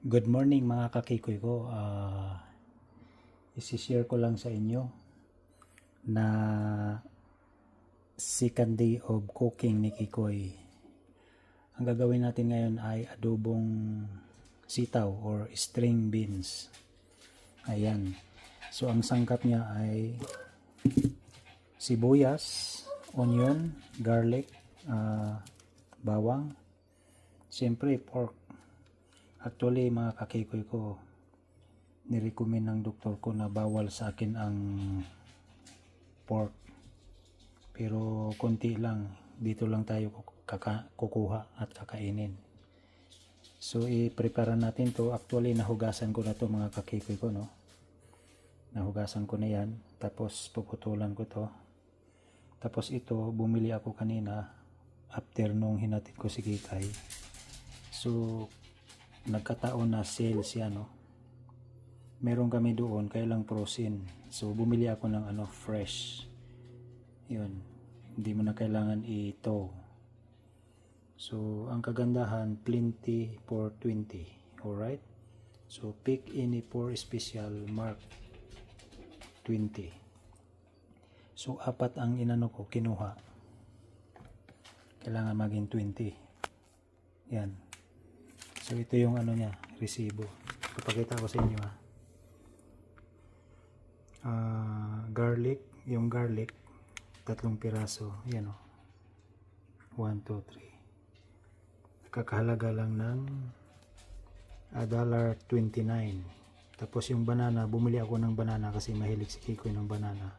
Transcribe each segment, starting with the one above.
Good morning mga kakikoy ko. Isi-share ko lang sa inyo na second day of cooking ni Kikoy. Ang gagawin natin ngayon ay adobong sitaw or string beans. Ayan. So ang sangkap niya ay sibuyas, onion, garlic, bawang, siyempre pork. Actually mga kakikoy ko, nirecommend ng doktor ko na bawal sa akin ang pork. Pero konti lang, dito lang tayo kukuha at kakainin. So i-prepare natin to. Actually nahugasan ko na to mga kakikoy ko, no. Nahugasan ko na yan. Tapos puputulan ko to. Tapos ito, bumili ako kanina after nung hinatid ko si Kikay. So nagkataon na sale siya, no. Meron kami doon kaya lang frozen. So bumili ako ng fresh. Yun. Hindi mo na kailangan ito. So ang kagandahan, plenty for 20. Alright? So pick any for special, mark 20. So apat ang inano ko kinuha. Kailangan maging 20. Yan. So ito yung niya, resibo. Ipapakita ko sa inyo garlic, yung garlic 3 piraso. Yan 1, 2, 3. Kakahalaga lang ng $1.29. Tapos yung banana, bumili ako ng banana kasi mahilig si Kikoy ng banana.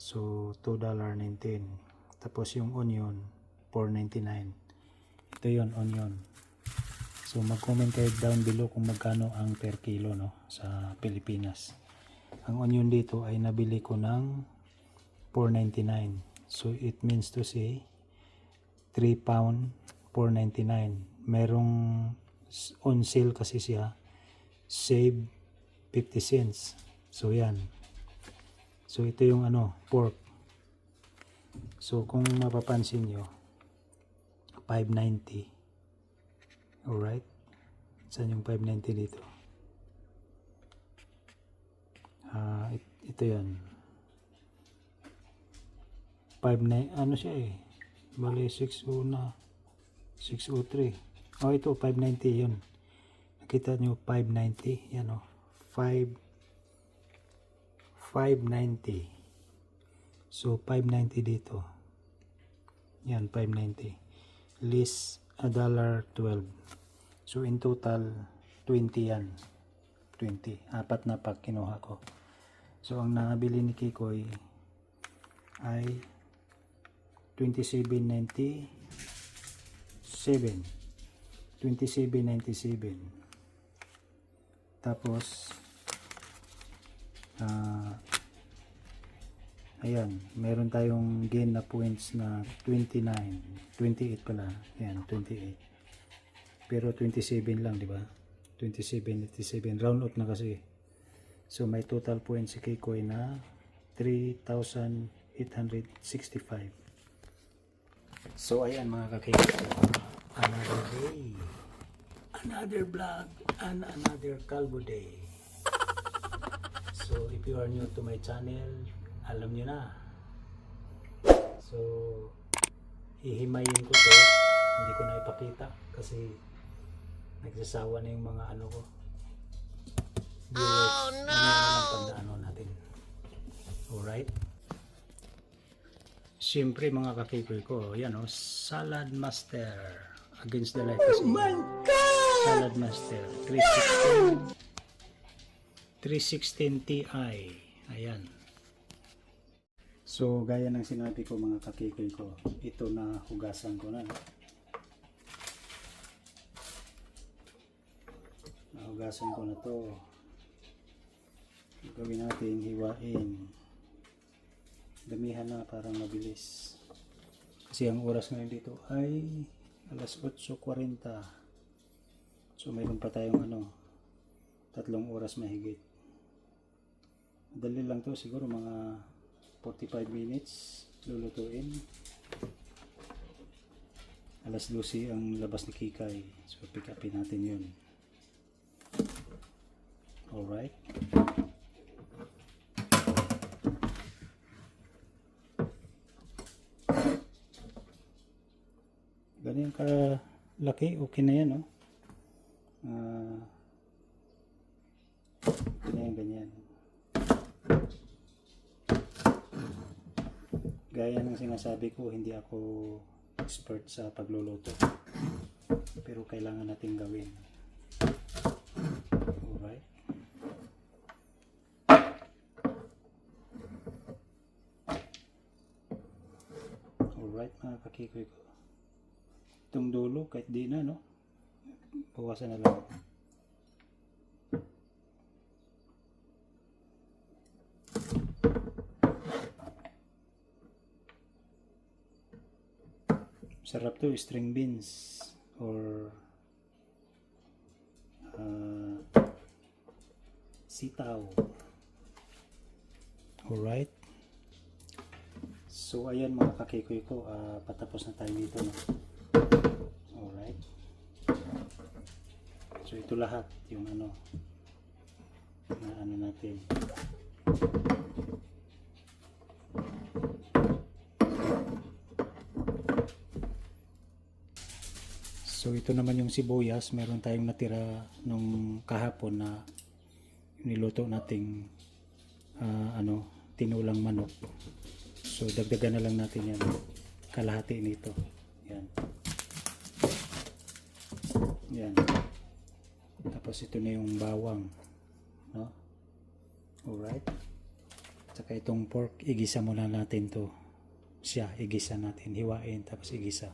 So $2.19. Tapos yung onion $4.99. Ito yon onion. So mag-comment kayo down below kung magkano ang per kilo, no, sa Pilipinas. Ang onion dito ay nabili ko ng $4.99. So it means to say 3 pound $4.99. Merong on sale kasi siya, save 50 cents. So yan. So ito yung pork. So kung mapapansin nyo, $5.90. Alright. Saan yung 590 dito? Ito yan. 59, siya Bali 601, 603. Ito 590 yun. Nakita nyo 590. Yan 590. So 590 dito. Yan 590. List $1.12. So in total 20 yan. 20. Apat na pack kinuha ko. So ang nabili ni Kikoy ay $27.97. Tapos ayan, meron tayong gain na points na 28 pala. Ayan, 28. Pero 27 lang, di ba? 27, round out na kasi. So may total points si Kikoy na 3,865. So ayan mga kakikoy, another day, another vlog, and another Calvo day. So if you are new to my channel, alam nyo na. So hihimayin ko to, hindi ko na ipakita kasi nagsasawa na yung mga ko. Oh no! Tandaan natin. Alright? Siyempre mga kakikoy ko, yan Salad Master against the light. Oh my God! Salad Master 316 Ti. Ayan. So gaya ng sinabi ko mga kakikoy ko, ito na hugasan ko na. Nahugasan ko na to. Gawin natin, hiwain. Damihan na para mabilis. Kasi ang oras ngayon dito ay alas 8:40. So mayroon pa tayong 3 oras mahigit. Madali lang to, siguro mga 45 minutes lulutuin. Alas 12 ang labas ni Kikay. So pick upin natin yun. Alright. Ganyan ka laki, okay na yan, no? Ganyan. Gaya ng sinasabi ko, hindi ako expert sa pagluluto. Pero kailangan natin gawin. Alright. Alright mga kakikoy ko. Itong dulo, kahit di na, no? Bawasan na lang. Sarap to, string beans or sitaw. Alright. So ayan mga kakikoy ko, patapos na tayo dito, no? Alright. So ito lahat yung na natin. So ito naman yung sibuyas, meron tayong natira nung kahapon na niluto nating tinulang manok. So dagdagan na lang natin yan, kalahati nito. Yan. Yan. Tapos ito na yung bawang, no? Alright. Saka itong pork, igisa muna natin to. Igisa natin, hiwain tapos igisa.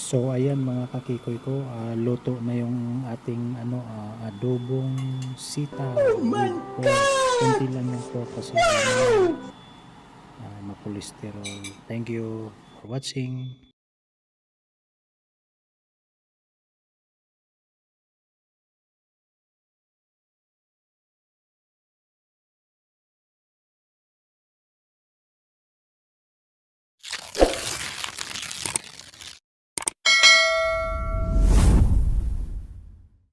So ayan mga kakikoy ko, luto na yung ating adobong sitaw. Oh my God! Kunti lang yung pork kasi makolesterol. Thank you for watching.